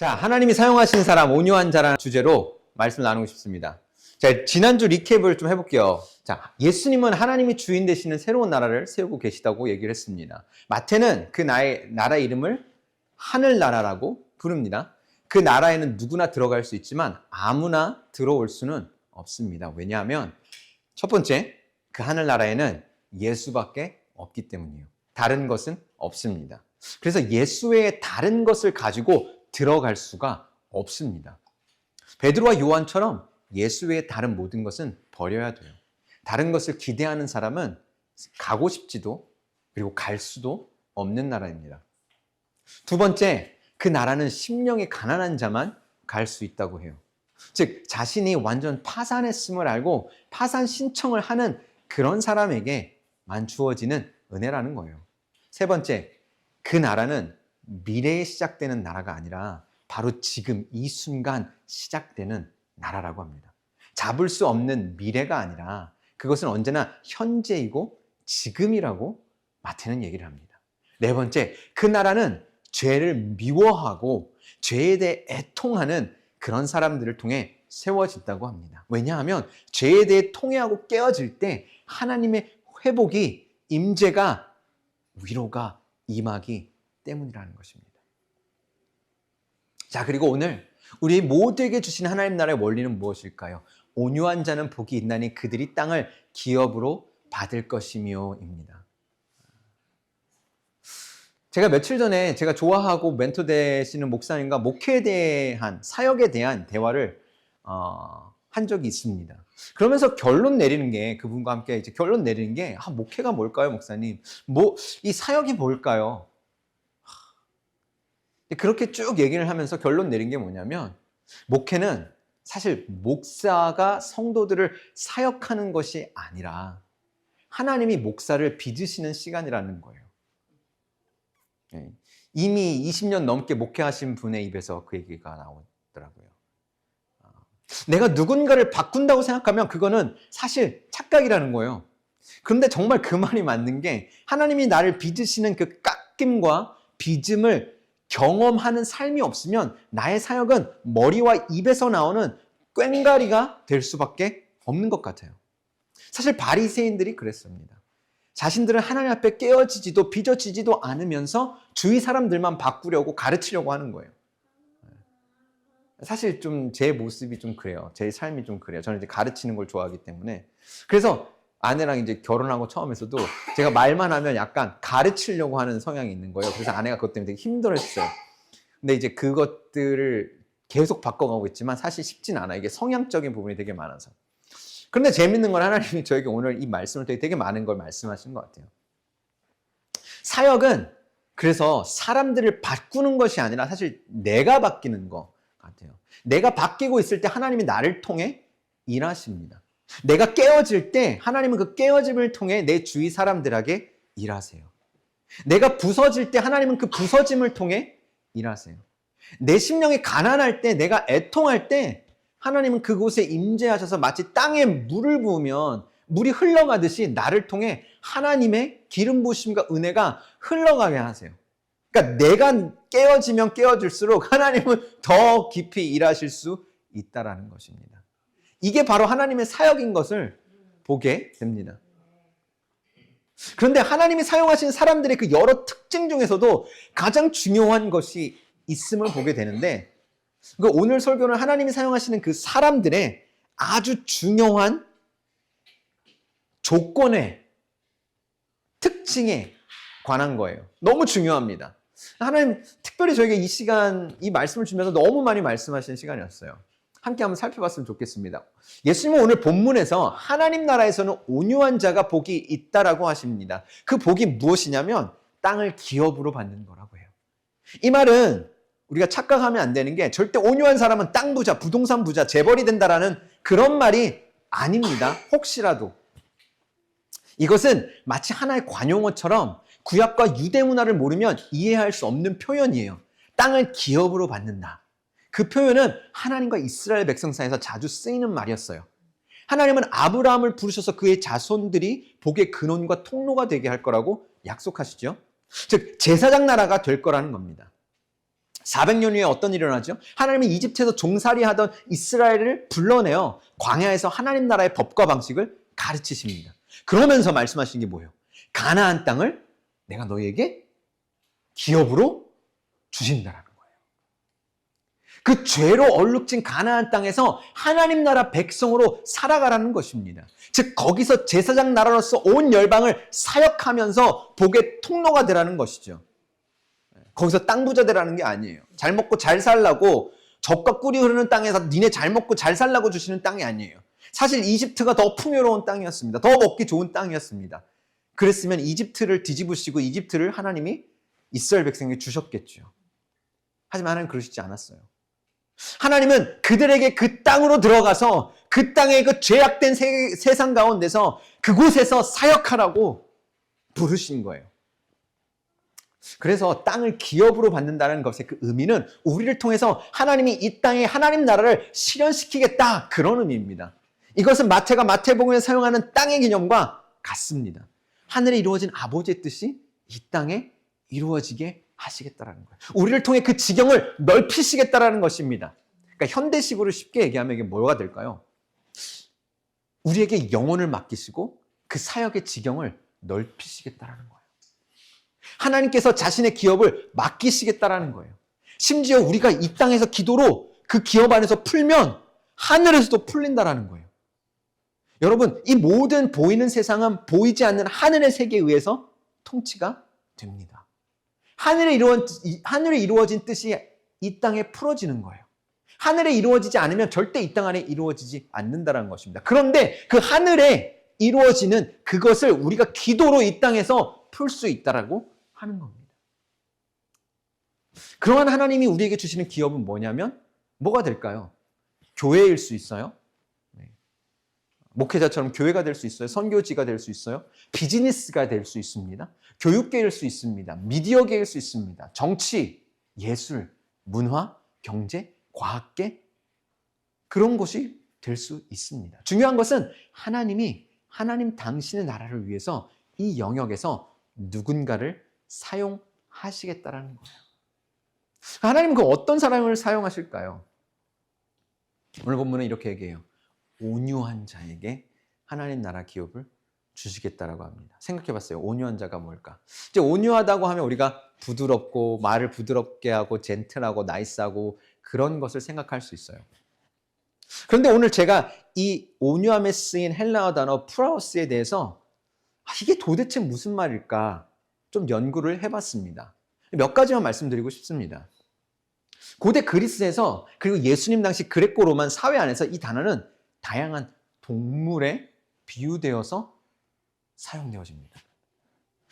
자, 하나님이 사용하시는 사람, 온유한 자라는 주제로 말씀 나누고 싶습니다. 자, 지난주 리캡을 좀 해볼게요. 자, 예수님은 하나님이 주인 되시는 새로운 나라를 세우고 계시다고 얘기를 했습니다. 마태는 그 나라 이름을 하늘나라라고 부릅니다. 그 나라에는 누구나 들어갈 수 있지만 아무나 들어올 수는 없습니다. 왜냐하면 첫 번째, 그 하늘나라에는 예수밖에 없기 때문이에요. 다른 것은 없습니다. 그래서 예수 외에 다른 것을 가지고 들어갈 수가 없습니다. 베드로와 요한처럼 예수 외에 다른 모든 것은 버려야 돼요. 다른 것을 기대하는 사람은 가고 싶지도 그리고 갈 수도 없는 나라입니다. 두 번째, 그 나라는 심령이 가난한 자만 갈 수 있다고 해요. 즉, 자신이 완전 파산했음을 알고 파산 신청을 하는 그런 사람에게만 주어지는 은혜라는 거예요. 세 번째, 그 나라는 미래에 시작되는 나라가 아니라 바로 지금 이 순간 시작되는 나라라고 합니다. 잡을 수 없는 미래가 아니라 그것은 언제나 현재이고 지금이라고 마태는 얘기를 합니다. 네 번째, 그 나라는 죄를 미워하고 죄에 대해 애통하는 그런 사람들을 통해 세워진다고 합니다. 왜냐하면 죄에 대해 통회하고 깨어질 때 하나님의 회복이, 임재가, 위로가 임하기 때문이라는 것입니다. 자, 그리고 오늘 우리 모두에게 주신 하나님 나라의 원리는 무엇일까요? 온유한 자는 복이 있나니 그들이 땅을 기업으로 받을 것이며입니다. 제가 며칠 전에 제가 좋아하고 멘토 되시는 목사님과 목회에 대한, 사역에 대한 대화를 한 적이 있습니다. 그러면서 결론 내리는 게, 그분과 함께 이제 결론 내리는 게, 목회가 뭘까요, 목사님? 이 사역이 뭘까요? 그렇게 쭉 얘기를 하면서 결론 내린 게 뭐냐면, 목회는 사실 목사가 성도들을 사역하는 것이 아니라 하나님이 목사를 빚으시는 시간이라는 거예요. 이미 20년 넘게 목회하신 분의 입에서 그 얘기가 나오더라고요. 내가 누군가를 바꾼다고 생각하면 그거는 사실 착각이라는 거예요. 그런데 정말 그 말이 맞는 게, 하나님이 나를 빚으시는 그 깎임과 빚음을 경험하는 삶이 없으면 나의 사역은 머리와 입에서 나오는 꽹가리가 될 수밖에 없는 것 같아요. 사실 바리새인들이 그랬습니다. 자신들은 하나님 앞에 깨어지지도 빚어지지도 않으면서 주위 사람들만 바꾸려고 가르치려고 하는 거예요. 사실 좀 제 모습이 좀 그래요. 제 삶이 좀 그래요. 저는 이제 가르치는 걸 좋아하기 때문에. 그래서 아내랑 이제 결혼하고 처음에서도 제가 말만 하면 약간 가르치려고 하는 성향이 있는 거예요. 그래서 아내가 그것 때문에 되게 힘들어했어요. 근데 이제 그것들을 계속 바꿔가고 있지만 사실 쉽진 않아요. 이게 성향적인 부분이 되게 많아서. 그런데 재밌는 건 하나님이 저에게 오늘 이 말씀을 통해 되게 많은 걸 말씀하신 것 같아요. 사역은 그래서 사람들을 바꾸는 것이 아니라 사실 내가 바뀌는 것 같아요. 내가 바뀌고 있을 때 하나님이 나를 통해 일하십니다. 내가 깨어질 때 하나님은 그 깨어짐을 통해 내 주위 사람들에게 일하세요. 내가 부서질 때 하나님은 그 부서짐을 통해 일하세요. 내 심령이 가난할 때, 내가 애통할 때 하나님은 그곳에 임재하셔서 마치 땅에 물을 부으면 물이 흘러가듯이 나를 통해 하나님의 기름 부으심과 은혜가 흘러가게 하세요. 그러니까 내가 깨어지면 깨어질수록 하나님은 더 깊이 일하실 수 있다라는 것입니다. 이게 바로 하나님의 사역인 것을 보게 됩니다. 그런데 하나님이 사용하시는 사람들의 그 여러 특징 중에서도 가장 중요한 것이 있음을 보게 되는데, 오늘 설교는 하나님이 사용하시는 그 사람들의 아주 중요한 조건의 특징에 관한 거예요. 너무 중요합니다. 하나님 특별히 저에게 이 시간, 이 말씀을 주면서 너무 많이 말씀하시는 시간이었어요. 함께 한번 살펴봤으면 좋겠습니다. 예수님은 오늘 본문에서 하나님 나라에서는 온유한 자가 복이 있다라고 하십니다. 그 복이 무엇이냐면 땅을 기업으로 받는 거라고 해요. 이 말은 우리가 착각하면 안 되는 게, 절대 온유한 사람은 땅 부자, 부동산 부자, 재벌이 된다라는 그런 말이 아닙니다. 혹시라도. 이것은 마치 하나의 관용어처럼 구약과 유대 문화를 모르면 이해할 수 없는 표현이에요. 땅을 기업으로 받는다. 그 표현은 하나님과 이스라엘 백성 사이에서 자주 쓰이는 말이었어요. 하나님은 아브라함을 부르셔서 그의 자손들이 복의 근원과 통로가 되게 할 거라고 약속하시죠. 즉 제사장 나라가 될 거라는 겁니다. 400년 후에 어떤 일이 일어나죠? 하나님이 이집트에서 종살이 하던 이스라엘을 불러내어 광야에서 하나님 나라의 법과 방식을 가르치십니다. 그러면서 말씀하신 게 뭐예요? 가나안 땅을 내가 너희에게 기업으로 주신다라는 거예요. 그 죄로 얼룩진 가나안 땅에서 하나님 나라 백성으로 살아가라는 것입니다. 즉 거기서 제사장 나라로서 온 열방을 사역하면서 복의 통로가 되라는 것이죠. 거기서 땅 부자 되라는 게 아니에요. 잘 먹고 잘 살라고 젖과 꿀이 흐르는 땅에서 니네 잘 먹고 잘 살라고 주시는 땅이 아니에요. 사실 이집트가 더 풍요로운 땅이었습니다. 더 먹기 좋은 땅이었습니다. 그랬으면 이집트를 뒤집으시고 이집트를 하나님이 이스라엘 백성에게 주셨겠죠. 하지만 하나님은 그러시지 않았어요. 하나님은 그들에게 그 땅으로 들어가서 그 땅의 그 죄악된 세상 가운데서 그곳에서 사역하라고 부르신 거예요. 그래서 땅을 기업으로 받는다는 것의 그 의미는 우리를 통해서 하나님이 이 땅에 하나님 나라를 실현시키겠다, 그런 의미입니다. 이것은 마태가 마태복음에 사용하는 땅의 개념과 같습니다. 하늘에 이루어진 아버지의 뜻이 이 땅에 이루어지게 하시겠다라는 거예요. 우리를 통해 그 지경을 넓히시겠다라는 것입니다. 그러니까 현대식으로 쉽게 얘기하면 이게 뭐가 될까요? 우리에게 영혼을 맡기시고 그 사역의 지경을 넓히시겠다라는 거예요. 하나님께서 자신의 기업을 맡기시겠다라는 거예요. 심지어 우리가 이 땅에서 기도로 그 기업 안에서 풀면 하늘에서도 풀린다라는 거예요. 여러분, 이 모든 보이는 세상은 보이지 않는 하늘의 세계에 의해서 통치가 됩니다. 하늘에 이루어진 뜻이 이 땅에 풀어지는 거예요. 하늘에 이루어지지 않으면 절대 이 땅 안에 이루어지지 않는다는 것입니다. 그런데 그 하늘에 이루어지는 그것을 우리가 기도로 이 땅에서 풀 수 있다라고 하는 겁니다. 그러한 하나님이 우리에게 주시는 기업은 뭐냐면 뭐가 될까요? 교회일 수 있어요. 목회자처럼 교회가 될 수 있어요. 선교지가 될 수 있어요. 비즈니스가 될 수 있습니다. 교육계일 수 있습니다. 미디어계일 수 있습니다. 정치, 예술, 문화, 경제, 과학계, 그런 곳이 될 수 있습니다. 중요한 것은 하나님 당신의 나라를 위해서 이 영역에서 누군가를 사용하시겠다라는 거예요. 하나님은 그 어떤 사람을 사용하실까요? 오늘 본문은 이렇게 얘기해요. 온유한 자에게 하나님 나라 기업을 주시겠다라고 합니다. 생각해 봤어요. 온유한 자가 뭘까? 이제 온유하다고 하면 우리가 부드럽고 말을 부드럽게 하고 젠틀하고 나이스하고 그런 것을 생각할 수 있어요. 그런데 오늘 제가 이 온유함에 쓰인 헬라어 단어 프라우스에 대해서 이게 도대체 무슨 말일까 좀 연구를 해봤습니다. 몇 가지만 말씀드리고 싶습니다. 고대 그리스에서 그리고 예수님 당시 그레코 로만 사회 안에서 이 단어는 다양한 동물에 비유되어서 사용되어집니다.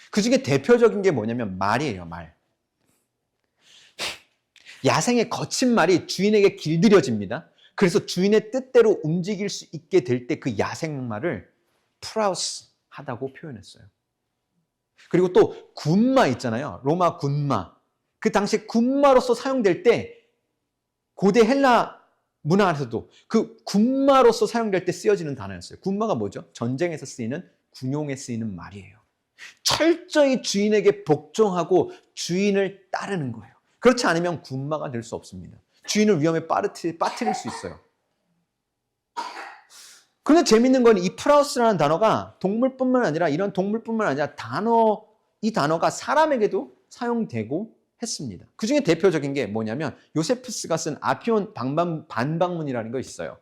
그 중에 대표적인 게 뭐냐면 말이에요, 말. 야생의 거친 말이 주인에게 길들여집니다. 그래서 주인의 뜻대로 움직일 수 있게 될 때 그 야생말을 프라우스 하다고 표현했어요. 그리고 또 군마 있잖아요. 로마 군마. 그 당시 군마로서 사용될 때 고대 헬라 문화 안에서도 그 군마로서 사용될 때 쓰여지는 단어였어요. 군마가 뭐죠? 전쟁에서 쓰이는 군용에 쓰이는 말이에요. 철저히 주인에게 복종하고 주인을 따르는 거예요. 그렇지 않으면 군마가 될 수 없습니다. 주인을 위험에 빠뜨릴 수 있어요. 그런데 재밌는 건 이 프라우스라는 단어가 동물뿐만 아니라 이런 동물뿐만 아니라 이 단어가 사람에게도 사용되고 했습니다. 그 중에 대표적인 게 뭐냐면 요세푸스가 쓴 아피온 반박문이라는 거 있어요.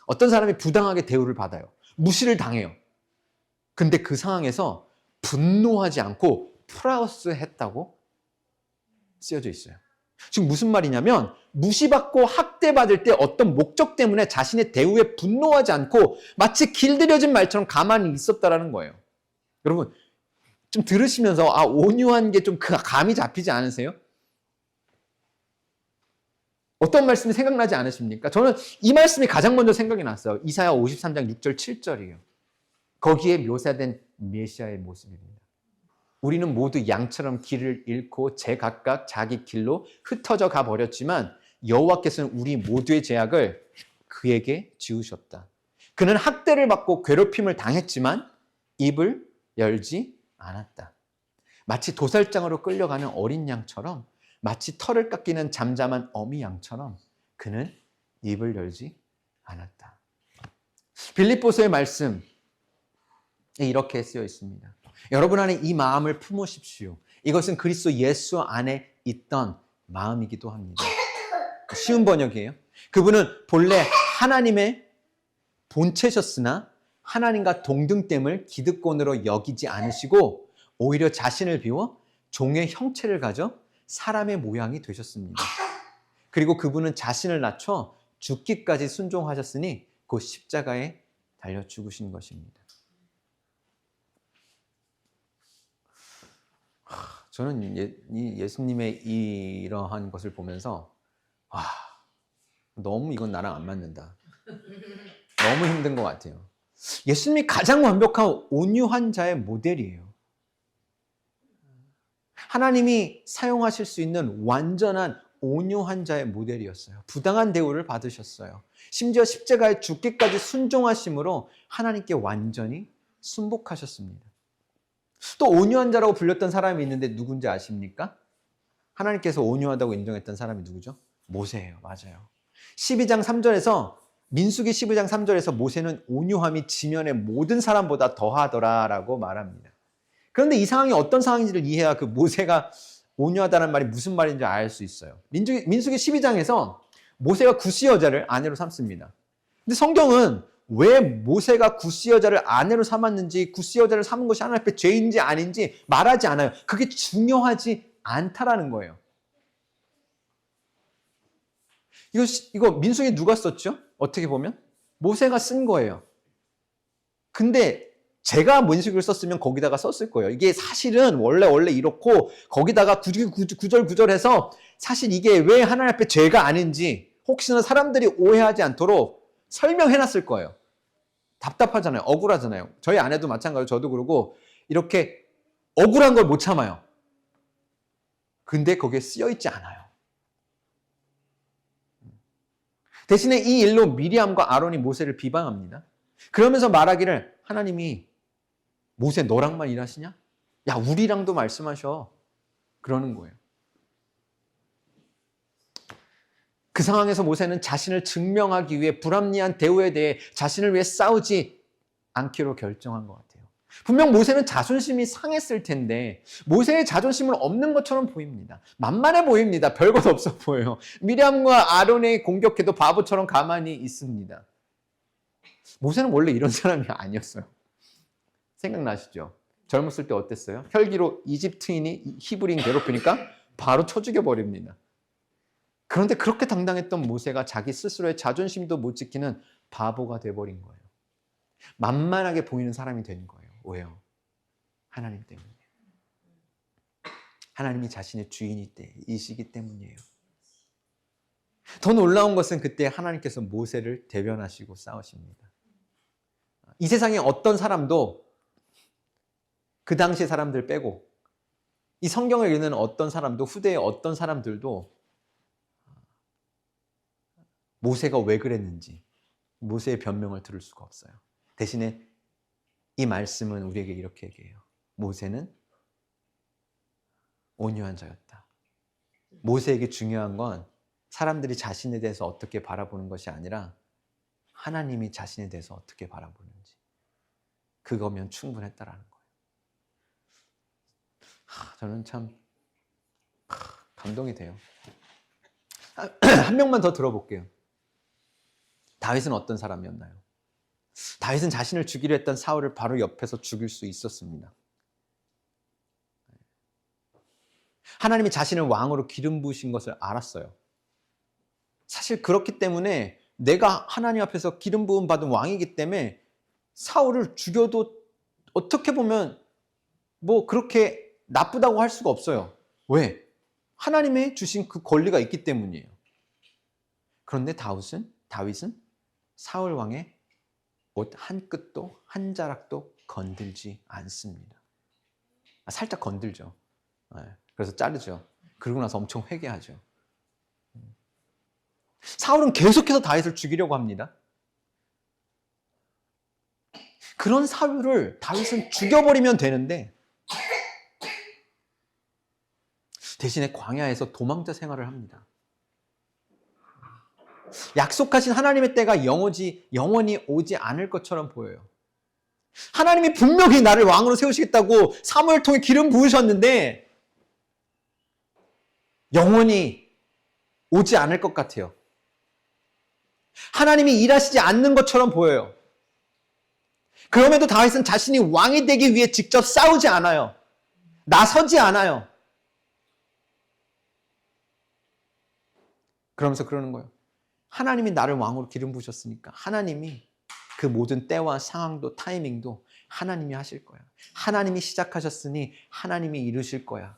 어떤 사람이 부당하게 대우를 받아요. 무시를 당해요. 근데 그 상황에서 분노하지 않고 프라우스 했다고 쓰여져 있어요. 지금 무슨 말이냐면 무시받고 학대받을 때 어떤 목적 때문에 자신의 대우에 분노하지 않고 마치 길들여진 말처럼 가만히 있었다라는 거예요. 여러분 좀 들으시면서 온유한 게 좀 감이 잡히지 않으세요? 어떤 말씀이 생각나지 않으십니까? 저는 이 말씀이 가장 먼저 생각이 났어요. 이사야 53장 6절 7절이에요. 거기에 묘사된 메시아의 모습입니다. 우리는 모두 양처럼 길을 잃고 제각각 자기 길로 흩어져 가버렸지만 여호와께서는 우리 모두의 죄악을 그에게 지우셨다. 그는 학대를 받고 괴롭힘을 당했지만 입을 열지 않았다. 마치 도살장으로 끌려가는 어린 양처럼 마치 털을 깎이는 잠잠한 어미 양처럼 그는 입을 열지 않았다. 빌립보서의 말씀에 이렇게 쓰여 있습니다. 여러분 안에 이 마음을 품으십시오. 이것은 그리스도 예수 안에 있던 마음이기도 합니다. 쉬운 번역이에요. 그분은 본래 하나님의 본체셨으나 하나님과 동등됨을 기득권으로 여기지 않으시고 오히려 자신을 비워 종의 형체를 가져 사람의 모양이 되셨습니다. 그리고 그분은 자신을 낮춰 죽기까지 순종하셨으니 그 십자가에 달려 죽으신 것입니다. 저는 예수님의 이러한 것을 보면서 너무 이건 나랑 안 맞는다. 너무 힘든 것 같아요. 예수님이 가장 완벽한 온유한 자의 모델이에요. 하나님이 사용하실 수 있는 완전한 온유한 자의 모델이었어요. 부당한 대우를 받으셨어요. 심지어 십자가에 죽기까지 순종하심으로 하나님께 완전히 순복하셨습니다. 또 온유한 자라고 불렸던 사람이 있는데 누군지 아십니까? 하나님께서 온유하다고 인정했던 사람이 누구죠? 모세예요. 맞아요. 12장 3절에서 민수기 12장 3절에서 모세는 온유함이 지면의 모든 사람보다 더하더라라고 말합니다. 그런데 이 상황이 어떤 상황인지를 이해해야 그 모세가 온유하다는 말이 무슨 말인지 알 수 있어요. 민수기 12장에서 모세가 구스 여자를 아내로 삼습니다. 근데 성경은 왜 모세가 구스 여자를 아내로 삼았는지, 구스 여자를 삼은 것이 하나님 앞에 죄인지 아닌지 말하지 않아요. 그게 중요하지 않다라는 거예요. 이거 민수기 누가 썼죠? 어떻게 보면 모세가 쓴 거예요. 근데 제가 민수기를 썼으면 거기다가 썼을 거예요. 이게 사실은 원래 이렇고 거기다가 구절해서 사실 이게 왜 하나님 앞에 죄가 아닌지 혹시나 사람들이 오해하지 않도록 설명해놨을 거예요. 답답하잖아요. 억울하잖아요. 저희 아내도 마찬가지로 저도 그러고 이렇게 억울한 걸 못 참아요. 근데 거기에 쓰여있지 않아요. 대신에 이 일로 미리암과 아론이 모세를 비방합니다. 그러면서 말하기를 하나님이 모세 너랑만 일하시냐? 야 우리랑도 말씀하셔. 그러는 거예요. 그 상황에서 모세는 자신을 증명하기 위해 불합리한 대우에 대해 자신을 위해 싸우지 않기로 결정한 것 같아요. 분명 모세는 자존심이 상했을 텐데 모세의 자존심은 없는 것처럼 보입니다. 만만해 보입니다. 별것 없어 보여요. 미리암과 아론의 공격해도 바보처럼 가만히 있습니다. 모세는 원래 이런 사람이 아니었어요. 생각나시죠? 젊었을 때 어땠어요? 혈기로 이집트인이 히브리인 괴롭히니까 바로 쳐 죽여버립니다. 그런데 그렇게 당당했던 모세가 자기 스스로의 자존심도 못 지키는 바보가 돼버린 거예요. 만만하게 보이는 사람이 된 거예요. 왜요? 하나님 때문에. 하나님이 자신의 주인이시기 때문이에요. 더 놀라운 것은 그때 하나님께서 모세를 대변하시고 싸우십니다. 이 세상에 어떤 사람도 그 당시 사람들 빼고 이 성경을 읽는 어떤 사람도 후대의 어떤 사람들도 모세가 왜 그랬는지 모세의 변명을 들을 수가 없어요. 대신에 이 말씀은 우리에게 이렇게 얘기해요. 모세는 온유한 자였다. 모세에게 중요한 건 사람들이 자신에 대해서 어떻게 바라보는 것이 아니라 하나님이 자신에 대해서 어떻게 바라보는지 그거면 충분했다라는 거예요. 저는 참 감동이 돼요. 한 명만 더 들어볼게요. 다윗은 어떤 사람이었나요? 다윗은 자신을 죽이려 했던 사울을 바로 옆에서 죽일 수 있었습니다. 하나님이 자신을 왕으로 기름 부으신 것을 알았어요. 사실 그렇기 때문에 내가 하나님 앞에서 기름 부음 받은 왕이기 때문에 사울을 죽여도 어떻게 보면 뭐 그렇게 나쁘다고 할 수가 없어요. 왜? 하나님의 주신 그 권리가 있기 때문이에요. 그런데 다윗은 사울 왕의 옷 한 끗도 한 자락도 건들지 않습니다. 살짝 건들죠. 그래서 자르죠. 그러고 나서 엄청 회개하죠. 사울은 계속해서 다윗을 죽이려고 합니다. 그런 사울을 다윗은 죽여버리면 되는데 대신에 광야에서 도망자 생활을 합니다. 약속하신 하나님의 때가 영원히 오지 않을 것처럼 보여요. 하나님이 분명히 나를 왕으로 세우시겠다고 사무엘 통해 기름 부으셨는데 영원히 오지 않을 것 같아요. 하나님이 일하시지 않는 것처럼 보여요. 그럼에도 다윗은 자신이 왕이 되기 위해 직접 싸우지 않아요. 나서지 않아요. 그러면서 그러는 거예요. 하나님이 나를 왕으로 기름 부으셨으니까 하나님이 그 모든 때와 상황도 타이밍도 하나님이 하실 거야. 하나님이 시작하셨으니 하나님이 이루실 거야.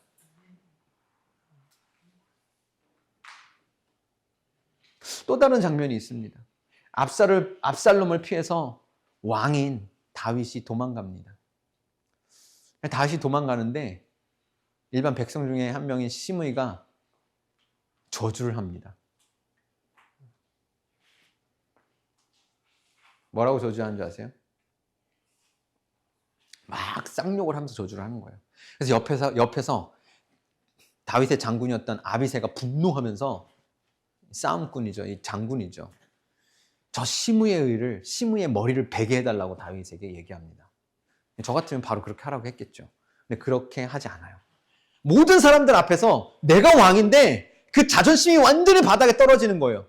또 다른 장면이 있습니다. 압살롬을 피해서 왕인 다윗이 도망갑니다. 다윗이 도망가는데 일반 백성 중에 한 명인 시므이가 저주를 합니다. 뭐라고 저주하는 줄 아세요? 막 쌍욕을 하면서 저주를 하는 거예요. 그래서 옆에서 다윗의 장군이었던 아비새가 분노하면서 싸움꾼이죠. 이 장군이죠. 저 시므의 머리를 베게 해달라고 다윗에게 얘기합니다. 저 같으면 바로 그렇게 하라고 했겠죠. 근데 그렇게 하지 않아요. 모든 사람들 앞에서 내가 왕인데 그 자존심이 완전히 바닥에 떨어지는 거예요.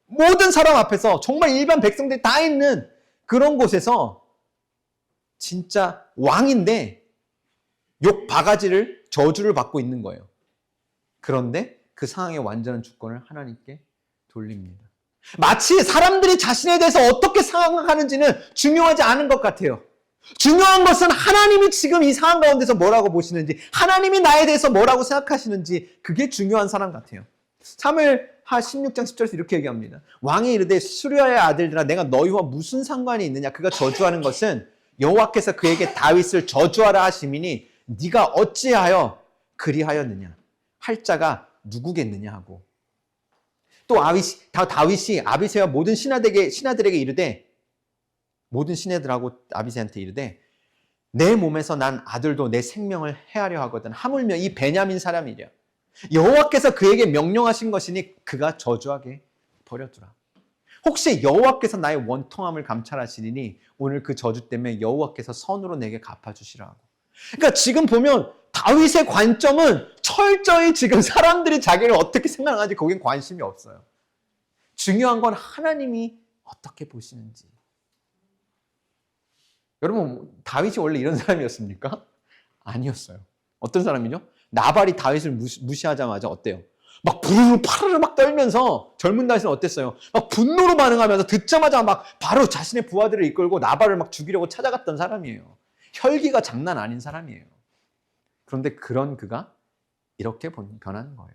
모든 사람 앞에서 정말 일반 백성들이 다 있는 그런 곳에서 진짜 왕인데 욕 바가지를 저주를 받고 있는 거예요. 그런데 그 상황의 완전한 주권을 하나님께 돌립니다. 마치 사람들이 자신에 대해서 어떻게 생각하는지는 중요하지 않은 것 같아요. 중요한 것은 하나님이 지금 이 상황 가운데서 뭐라고 보시는지, 하나님이 나에 대해서 뭐라고 생각하시는지, 그게 중요한 사람 같아요. 사무엘하 16장 10절에서 이렇게 얘기합니다. 왕이 이르되 수르야의 아들들아 내가 너희와 무슨 상관이 있느냐. 그가 저주하는 것은 여호와께서 그에게 다윗을 저주하라 하심이니 네가 어찌하여 그리하였느냐. 할 자가 누구겠느냐 하고. 또 다윗이 아비새와 모든 신하들에게 이르되, 모든 신하들하고 아비새한테 이르되 내 몸에서 난 아들도 내 생명을 해하려 하거든. 하물며 이 베냐민 사람이랴. 여호와께서 그에게 명령하신 것이니 그가 저주하게 버려두라. 혹시 여호와께서 나의 원통함을 감찰하시리니 오늘 그 저주 때문에 여호와께서 선으로 내게 갚아주시라 하고. 그러니까 지금 보면 다윗의 관점은 철저히 지금 사람들이 자기를 어떻게 생각하는지 거긴 관심이 없어요. 중요한 건 하나님이 어떻게 보시는지. 여러분, 다윗이 원래 이런 사람이었습니까? 아니었어요. 어떤 사람이죠? 나발이 다윗을 무시하자마자 어때요? 막 부르르 파르르 막 떨면서 젊은 다윗은 어땠어요? 막 분노로 반응하면서 듣자마자 막 바로 자신의 부하들을 이끌고 나발을 막 죽이려고 찾아갔던 사람이에요. 혈기가 장난 아닌 사람이에요. 그런데 그런 그가 이렇게 변하는 거예요.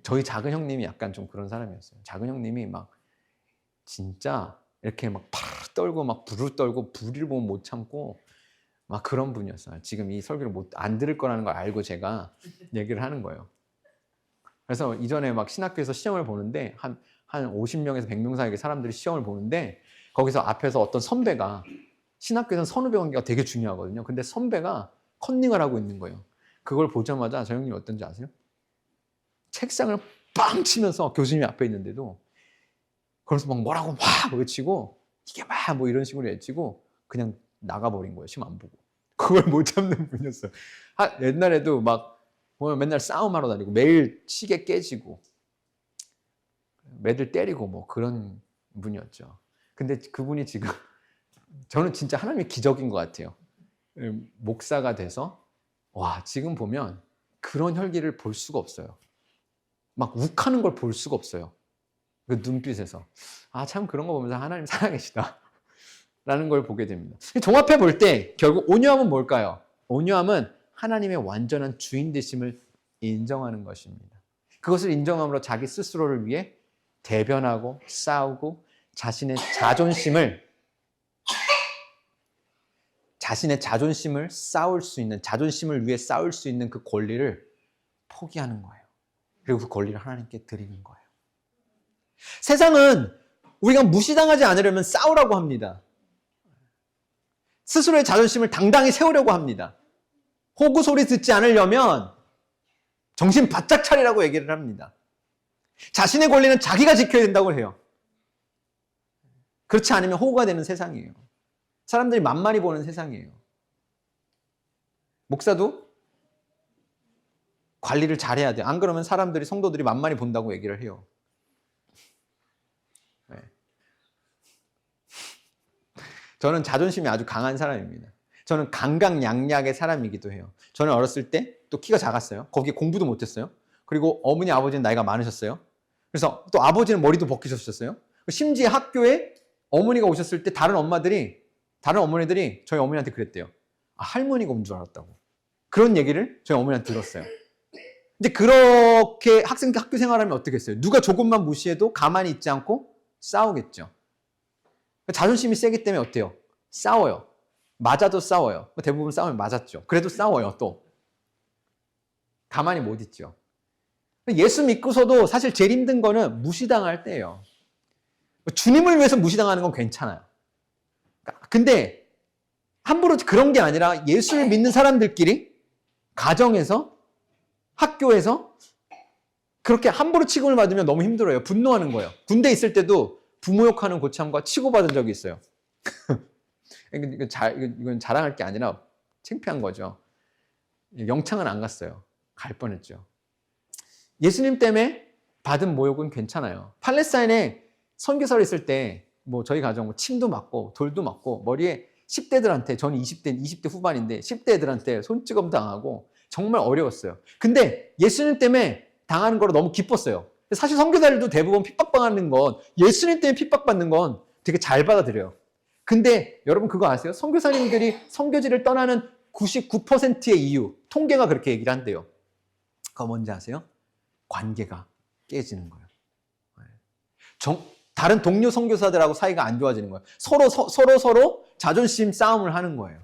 저희 작은 형님이 약간 좀 그런 사람이었어요. 작은 형님이 막 진짜 이렇게 막 파르르 떨고 막 부르르 떨고 불을 보면 못 참고 막 그런 분이었어요. 지금 이 설교를 안 들을 거라는 걸 알고 제가 얘기를 하는 거예요. 그래서 이전에 막 신학교에서 시험을 보는데 한 50명에서 100명 사이의 사람들이 시험을 보는데 거기서 앞에서 어떤 선배가, 신학교에서는 선후배 관계가 되게 중요하거든요. 근데 선배가 컨닝을 하고 있는 거예요. 그걸 보자마자 저 형님 어떤지 아세요? 책상을 빵 치면서 교수님이 앞에 있는데도 그래서 막 뭐라고 막 외치고 이게 막 뭐 이런 식으로 외치고 그냥 나가버린 거예요. 시험 안 보고. 그걸 못 참는 분이었어요. 옛날에도 막 맨날 싸움하러 다니고 매일 시계 깨지고 매들 때리고 뭐 그런 분이었죠. 근데 그분이 지금 저는 진짜 하나님의 기적인 것 같아요. 목사가 돼서 와, 지금 보면 그런 혈기를 볼 수가 없어요. 막 욱하는 걸 볼 수가 없어요. 그 눈빛에서 참 그런 거 보면서 하나님 살아계시다 라는 걸 보게 됩니다. 종합해 볼 때 결국 온유함은 뭘까요? 온유함은 하나님의 완전한 주인 되심을 인정하는 것입니다. 그것을 인정함으로 자기 스스로를 위해 대변하고 싸우고 자신의 자존심을 싸울 수 있는, 자존심을 위해 싸울 수 있는 그 권리를 포기하는 거예요. 그리고 그 권리를 하나님께 드리는 거예요. 세상은 우리가 무시당하지 않으려면 싸우라고 합니다. 스스로의 자존심을 당당히 세우려고 합니다. 호구 소리 듣지 않으려면 정신 바짝 차리라고 얘기를 합니다. 자신의 권리는 자기가 지켜야 된다고 해요. 그렇지 않으면 호구가 되는 세상이에요. 사람들이 만만히 보는 세상이에요. 목사도 관리를 잘해야 돼. 안 그러면 사람들이, 성도들이 만만히 본다고 얘기를 해요. 네. 저는 자존심이 아주 강한 사람입니다. 저는 강강약약의 사람이기도 해요. 저는 어렸을 때 또 키가 작았어요. 거기에 공부도 못했어요. 그리고 어머니, 아버지는 나이가 많으셨어요. 그래서 또 아버지는 머리도 벗기셨어요. 심지어 학교에 어머니가 오셨을 때 다른 어머니들이 저희 어머니한테 그랬대요. 아, 할머니가 온 줄 알았다고. 그런 얘기를 저희 어머니한테 들었어요. 이제 그렇게 학교 생활하면 어떻게 했어요? 누가 조금만 무시해도 가만히 있지 않고 싸우겠죠. 자존심이 세기 때문에 어때요? 싸워요. 맞아도 싸워요. 대부분 싸우면 맞았죠. 그래도 싸워요, 또. 가만히 못 있죠. 예수 믿고서도 사실 제일 힘든 거는 무시당할 때예요. 주님을 위해서 무시당하는 건 괜찮아요. 근데 함부로 그런 게 아니라 예수를 믿는 사람들끼리 가정에서, 학교에서 그렇게 함부로 취급을 받으면 너무 힘들어요. 분노하는 거예요. 군대 있을 때도 부모 욕하는 고참과 치고받은 적이 있어요. 이건 자랑할 게 아니라 창피한 거죠. 영창은 안 갔어요. 갈 뻔했죠. 예수님 때문에 받은 모욕은 괜찮아요. 팔레스타인에 선교사로 있을 때 저희 가정 침도 맞고 돌도 맞고 머리에 10대들한테, 저는 20대 후반인데 10대 애들한테 손찌검 당하고 정말 어려웠어요. 근데 예수님 때문에 당하는 거로 너무 기뻤어요. 사실 선교사들도 대부분 핍박받는 건, 예수님 때문에 핍박받는 건 되게 잘 받아들여요. 근데 여러분 그거 아세요? 선교사님들이 선교지를 떠나는 99%의 이유, 통계가 그렇게 얘기를 한대요. 그거 뭔지 아세요? 관계가 깨지는 거예요. 다른 동료 선교사들하고 사이가 안 좋아지는 거예요. 서로 자존심 싸움을 하는 거예요.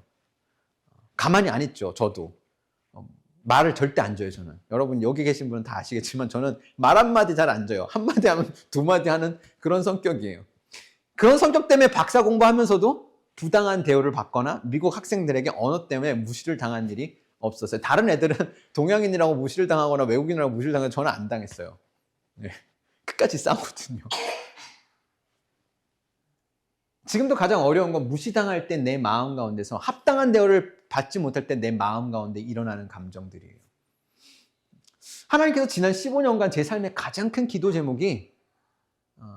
가만히 안 있죠, 저도. 말을 절대 안 줘요, 저는. 여러분 여기 계신 분은 다 아시겠지만 저는 말 한마디 잘 안 줘요. 한마디 하면 두마디 하는 그런 성격이에요. 그런 성격 때문에 박사 공부하면서도 부당한 대우를 받거나 미국 학생들에게 언어 때문에 무시를 당한 일이 없었어요. 다른 애들은 동양인이라고 무시를 당하거나 외국인이라고 무시를 당하거나 저는 안 당했어요. 네. 끝까지 싸우거든요. 지금도 가장 어려운 건 무시당할 때 내 마음 가운데서, 합당한 대우를 받지 못할 때 내 마음 가운데 일어나는 감정들이에요. 하나님께서 지난 15년간 제 삶의 가장 큰 기도 제목이,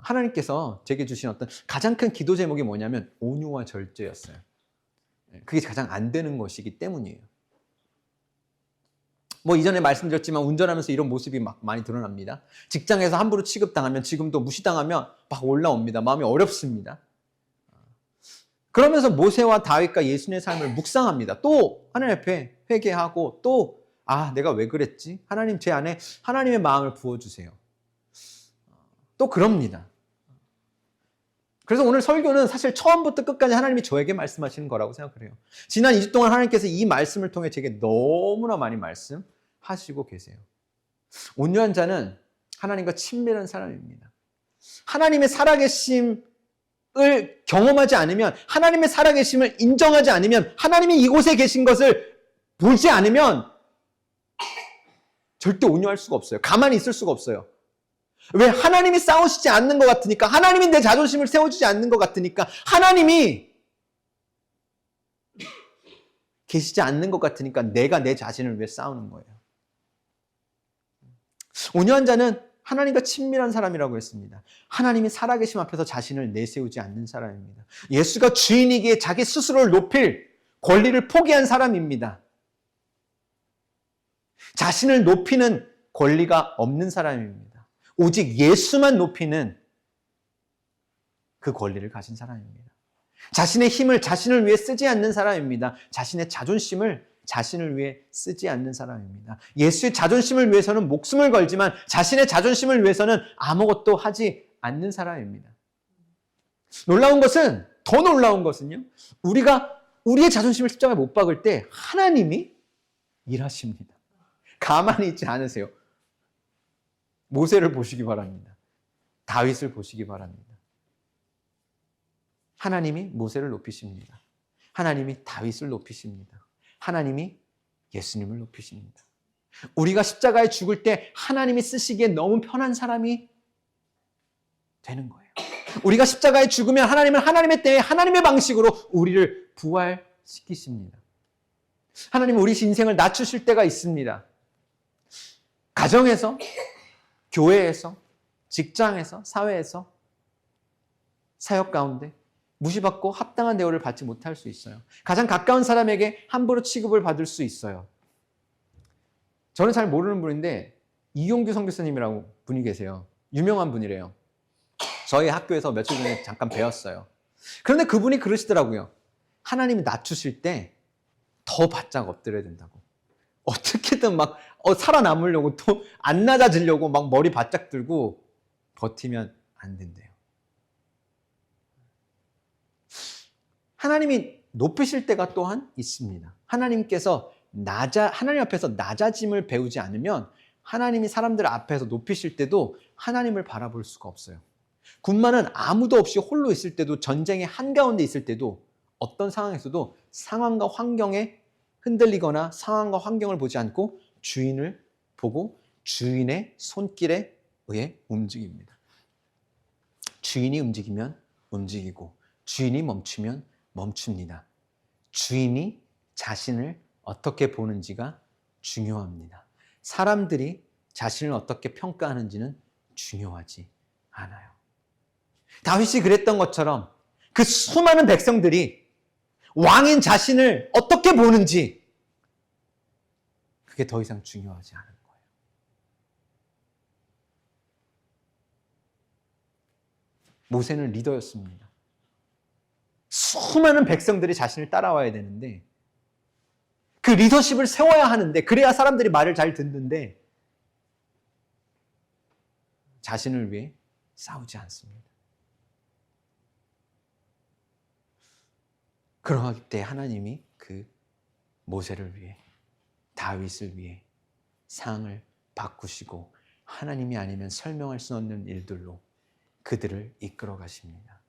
하나님께서 제게 주신 어떤 가장 큰 기도 제목이 뭐냐면 온유와 절제였어요. 그게 가장 안 되는 것이기 때문이에요. 이전에 말씀드렸지만 운전하면서 이런 모습이 막 많이 드러납니다. 직장에서 함부로 취급당하면, 지금도 무시당하면 막 올라옵니다. 마음이 어렵습니다. 그러면서 모세와 다윗과 예수님의 삶을 묵상합니다. 또 하나님 앞에 회개하고, 또 내가 왜 그랬지? 하나님, 제 안에 하나님의 마음을 부어주세요. 또 그럽니다. 그래서 오늘 설교는 사실 처음부터 끝까지 하나님이 저에게 말씀하시는 거라고 생각을 해요. 지난 2주 동안 하나님께서 이 말씀을 통해 제게 너무나 많이 말씀하시고 계세요. 온유한 자는 하나님과 친밀한 사람입니다. 하나님의 살아계심을 경험하지 않으면, 하나님의 살아계심을 인정하지 않으면, 하나님이 이곳에 계신 것을 보지 않으면 절대 온유할 수가 없어요. 가만히 있을 수가 없어요. 왜? 하나님이 싸우시지 않는 것 같으니까, 하나님이 내 자존심을 세워주지 않는 것 같으니까, 하나님이 계시지 않는 것 같으니까 내가 내 자신을 위해 싸우는 거예요. 온유한 자는 하나님과 친밀한 사람이라고 했습니다. 하나님이 살아계심 앞에서 자신을 내세우지 않는 사람입니다. 예수가 주인이기에 자기 스스로를 높일 권리를 포기한 사람입니다. 자신을 높이는 권리가 없는 사람입니다. 오직 예수만 높이는 그 권리를 가진 사람입니다. 자신의 힘을 자신을 위해 쓰지 않는 사람입니다. 자신의 자존심을 자신을 위해 쓰지 않는 사람입니다. 예수의 자존심을 위해서는 목숨을 걸지만 자신의 자존심을 위해서는 아무것도 하지 않는 사람입니다. 더 놀라운 것은요, 우리가 우리의 자존심을 십자가에 못 박을 때 하나님이 일하십니다. 가만히 있지 않으세요. 모세를 보시기 바랍니다. 다윗을 보시기 바랍니다. 하나님이 모세를 높이십니다. 하나님이 다윗을 높이십니다. 하나님이 예수님을 높이십니다. 우리가 십자가에 죽을 때 하나님이 쓰시기에 너무 편한 사람이 되는 거예요. 우리가 십자가에 죽으면 하나님은 하나님의 때에 하나님의 방식으로 우리를 부활시키십니다. 하나님은 우리 인생을 낮추실 때가 있습니다. 가정에서, 교회에서, 직장에서, 사회에서, 사역 가운데 무시받고 합당한 대우를 받지 못할 수 있어요. 가장 가까운 사람에게 함부로 취급을 받을 수 있어요. 저는 잘 모르는 분인데 이용규 선교사님이라고 분이 계세요. 유명한 분이래요. 저희 학교에서 며칠 전에 잠깐 배웠어요. 그런데 그분이 그러시더라고요. 하나님이 낮추실 때 더 바짝 엎드려야 된다고. 어떻게든 막 살아남으려고 또 안 낮아지려고 막 머리 바짝 들고 버티면 안 된대요. 하나님이 높이실 때가 또한 있습니다. 하나님께서 하나님 앞에서 낮아짐을 배우지 않으면 하나님이 사람들 앞에서 높이실 때도 하나님을 바라볼 수가 없어요. 군마는 아무도 없이 홀로 있을 때도, 전쟁의 한가운데 있을 때도, 어떤 상황에서도 상황과 환경에 흔들리거나 상황과 환경을 보지 않고 주인을 보고 주인의 손길에 의해 움직입니다. 주인이 움직이면 움직이고 주인이 멈추면 멈춥니다. 주인이 자신을 어떻게 보는지가 중요합니다. 사람들이 자신을 어떻게 평가하는지는 중요하지 않아요. 다윗이 그랬던 것처럼 그 수많은 백성들이 왕인 자신을 어떻게 보는지 그게 더 이상 중요하지 않은 거예요. 모세는 리더였습니다. 수많은 백성들이 자신을 따라와야 되는데 그 리더십을 세워야 하는데 그래야 사람들이 말을 잘 듣는데 자신을 위해 싸우지 않습니다. 그럴 때 하나님이 그 모세를 위해, 다윗을 위해 상을 바꾸시고 하나님이 아니면 설명할 수 없는 일들로 그들을 이끌어 가십니다.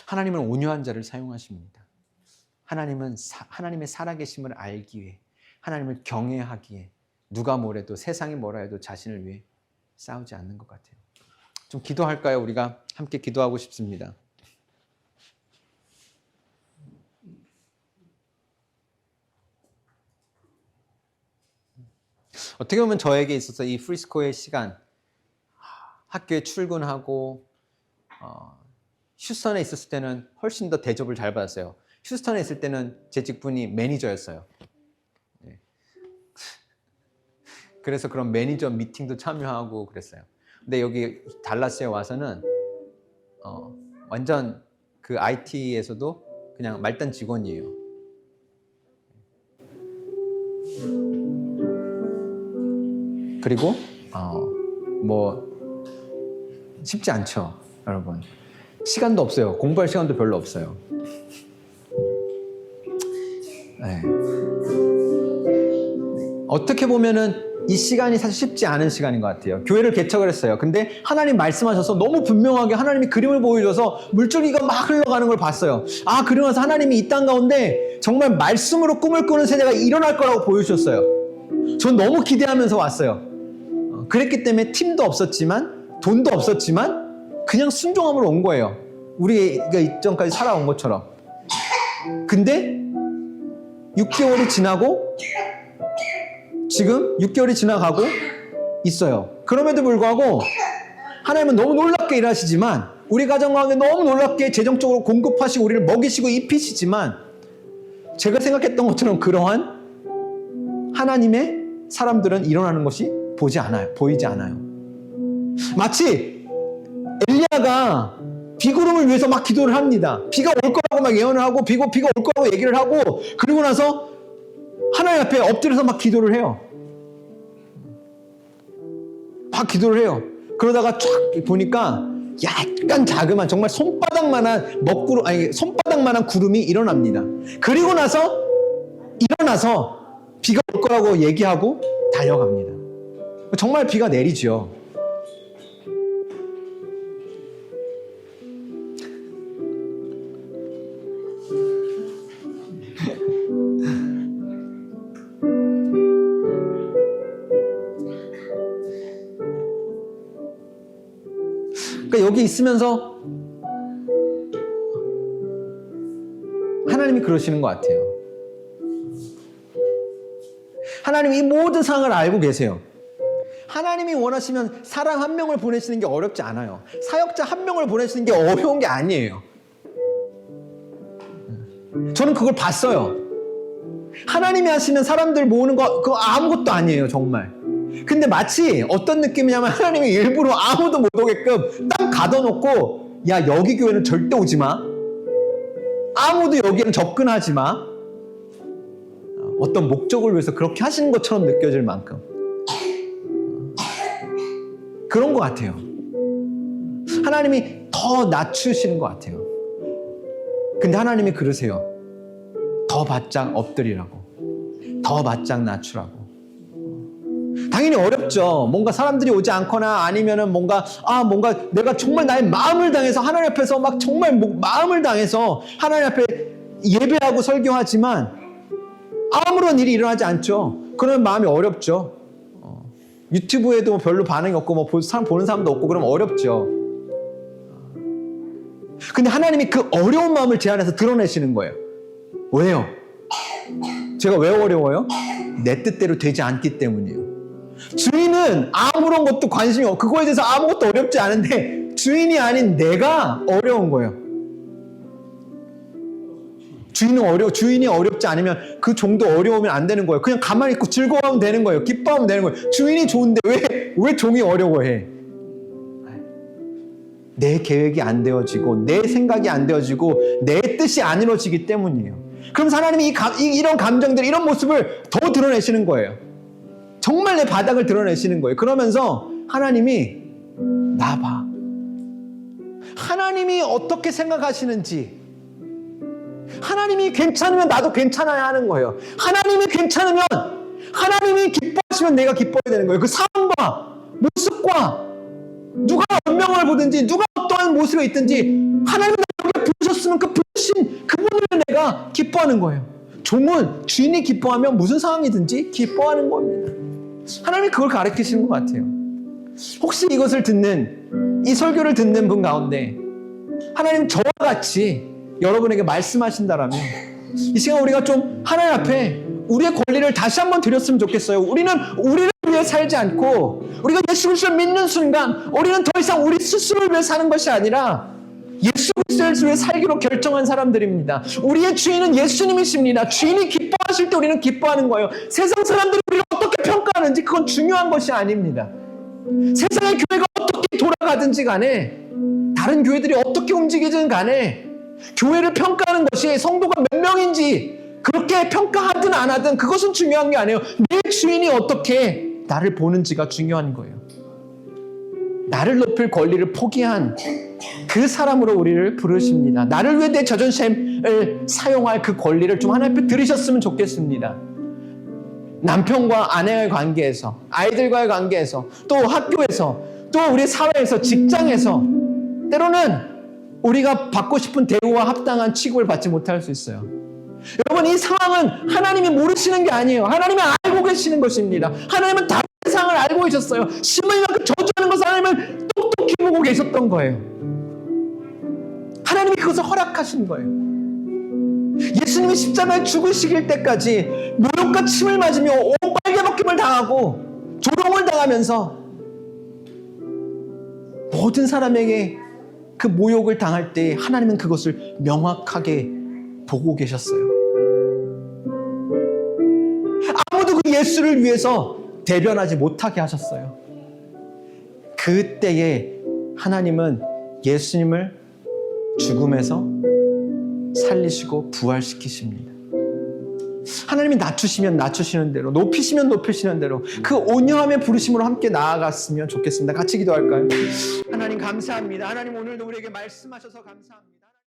하나님은 온유한 자를 사용하십니다. 하나님은 하나님의 살아계심을 알기 위해, 하나님을 경외하기에 누가 뭐래도 세상이 뭐라 해도 자신을 위해 싸우지 않는 것 같아요. 좀 기도할까요? 우리가 함께 기도하고 싶습니다. 어떻게 보면 저에게 있어서 이 프리스코의 시간, 학교에 출근하고 휴스턴에 있었을 때는 훨씬 더 대접을 잘 받았어요. 휴스턴에 있을 때는 제 직분이 매니저였어요. 네. 그래서 그런 매니저 미팅도 참여하고 그랬어요. 근데 여기 달라스에 와서는 완전 그 IT에서도 그냥 말단 직원이에요. 그리고 뭐 쉽지 않죠, 여러분. 시간도 없어요. 공부할 시간도 별로 없어요. 네. 어떻게 보면은 이 시간이 사실 쉽지 않은 시간인 것 같아요. 교회를 개척을 했어요. 근데 하나님 말씀하셔서 너무 분명하게 하나님이 그림을 보여줘서 물줄기가 막 흘러가는 걸 봤어요. 아, 그러고 나서 하나님이 이 땅 가운데 정말 말씀으로 꿈을 꾸는 세대가 일어날 거라고 보여주셨어요. 전 너무 기대하면서 왔어요. 그랬기 때문에 팀도 없었지만 돈도 없었지만 그냥 순종함으로 온 거예요. 우리가 이전까지 살아온 것처럼. 근데 6개월이 지나고 지금 6개월이 지나가고 있어요. 그럼에도 불구하고 하나님은 너무 놀랍게 일하시지만 우리 가정 가운데 너무 놀랍게 재정적으로 공급하시고 우리를 먹이시고 입히시지만 제가 생각했던 것처럼 그러한 하나님의 사람들은 일어나는 것이 보이지 않아요. 마치 엘리야가 비구름을 위해서 막 기도를 합니다. 비가 올 거라고 막 예언을 하고 비가 올 거라고 얘기를 하고 그리고 나서 하나님 앞에 엎드려서 막 기도를 해요. 막 기도를 해요. 그러다가 쫙 보니까 약간 자그만 정말 손바닥만한 구름이 일어납니다. 그리고 나서 일어나서 비가 올 거라고 얘기하고 달려갑니다. 정말 비가 내리죠. 그러니까 여기 있으면서 하나님이 그러시는 것 같아요. 하나님이 이 모든 상황을 알고 계세요. 하나님이 원하시면 사람 한 명을 보내시는 게 어렵지 않아요. 사역자 한 명을 보내시는 게 어려운 게 아니에요. 저는 그걸 봤어요. 하나님이 하시는 사람들 모으는 거 그거 아무것도 아니에요, 정말. 근데 마치 어떤 느낌이냐면 하나님이 일부러 아무도 못 오게끔 딱 가둬놓고, 야, 여기 교회는 절대 오지 마. 아무도 여기는 접근하지 마. 어떤 목적을 위해서 그렇게 하시는 것처럼 느껴질 만큼 그런 것 같아요. 하나님이 더 낮추시는 것 같아요. 근데 하나님이 그러세요. 더 바짝 엎드리라고, 더 바짝 낮추라고. 당연히 어렵죠. 뭔가 사람들이 오지 않거나 아니면은 뭔가 내가 정말 나의 마음을 당해서 하나님 앞에서 막 정말 마음을 당해서 하나님 앞에 예배하고 설교하지만 아무런 일이 일어나지 않죠. 그러면 마음이 어렵죠. 유튜브에도 별로 반응이 없고 뭐 보는 사람도 없고 그러면 어렵죠. 근데 하나님이 그 어려운 마음을 제 안에서 드러내시는 거예요. 왜요? 제가 왜 어려워요? 내 뜻대로 되지 않기 때문이에요. 주인은 아무런 것도 관심이 없고 그거에 대해서 아무것도 어렵지 않은데 주인이 아닌 내가 어려운 거예요. 주인이 어렵지 않으면 그 종도 어려우면 안 되는 거예요. 그냥 가만히 있고 즐거워하면 되는 거예요. 기뻐하면 되는 거예요. 주인이 좋은데 왜 종이 어려워해? 내 계획이 안 되어지고 내 생각이 안 되어지고 내 뜻이 안 이루어지기 때문이에요. 그럼 하나님이 이런 감정들, 이런 모습을 더 드러내시는 거예요. 정말 내 바닥을 드러내시는 거예요. 그러면서 하나님이 나 봐. 하나님이 어떻게 생각하시는지, 하나님이 괜찮으면 나도 괜찮아야 하는 거예요. 하나님이 괜찮으면, 하나님이 기뻐하시면 내가 기뻐야 되는 거예요. 그 상황과 모습과 누가 운명을 보든지 누가 어떠한 모습에 있든지 하나님이 나에게 부르셨으면 그 부르신 그분을 내가 기뻐하는 거예요. 종은 주인이 기뻐하면 무슨 상황이든지 기뻐하는 겁니다. 하나님이 그걸 가르치시는 것 같아요. 혹시 이것을 듣는, 이 설교를 듣는 분 가운데 하나님 저와 같이 여러분에게 말씀하신다라면 이 시간 우리가 좀 하나님 앞에 우리의 권리를 다시 한번 드렸으면 좋겠어요. 우리는 우리를 위해 살지 않고 우리가 예수 그리스도를 믿는 순간 우리는 더 이상 우리 스스로를 위해 사는 것이 아니라 예수 그리스도를 위해 살기로 결정한 사람들입니다. 우리의 주인은 예수님이십니다. 주인이 기뻐하실 때 우리는 기뻐하는 거예요. 세상 사람들이 우리를 어떻게 평가하는지 그건 중요한 것이 아닙니다. 세상의 교회가 어떻게 돌아가든지 간에, 다른 교회들이 어떻게 움직이든 간에 교회를 평가하는 것이 성도가 몇 명인지 그렇게 평가하든 안 하든 그것은 중요한 게 아니에요. 내 주인이 어떻게 나를 보는지가 중요한 거예요. 나를 높일 권리를 포기한 그 사람으로 우리를 부르십니다. 나를 위해 내 자존심을 사용할 그 권리를 좀 하나님 앞에 들으셨으면 좋겠습니다. 남편과 아내의 관계에서, 아이들과의 관계에서, 또 학교에서, 또 우리 사회에서, 직장에서 때로는 우리가 받고 싶은 대우와 합당한 취급을 받지 못할 수 있어요. 여러분, 이 상황은 하나님이 모르시는 게 아니에요. 하나님이 알고 계시는 것입니다. 하나님은 다른 세상을 알고 계셨어요. 신부님만큼 저주하는 것을 하나님은 똑똑히 보고 계셨던 거예요. 하나님이 그것을 허락하신 거예요. 예수님이 십자가에 죽으시길 때까지 모욕과 침을 맞으며 옷 빨개 벗김을 당하고 조롱을 당하면서 모든 사람에게 그 모욕을 당할 때 하나님은 그것을 명확하게 보고 계셨어요. 아무도 그 예수를 위해서 대변하지 못하게 하셨어요. 그때에 하나님은 예수님을 죽음에서 살리시고 부활시키십니다. 하나님이 낮추시면 낮추시는 대로, 높이시면 높이시는 대로 그 온유함의 부르심으로 함께 나아갔으면 좋겠습니다. 같이 기도할까요? 하나님 감사합니다. 하나님 오늘도 우리에게 말씀하셔서 감사합니다.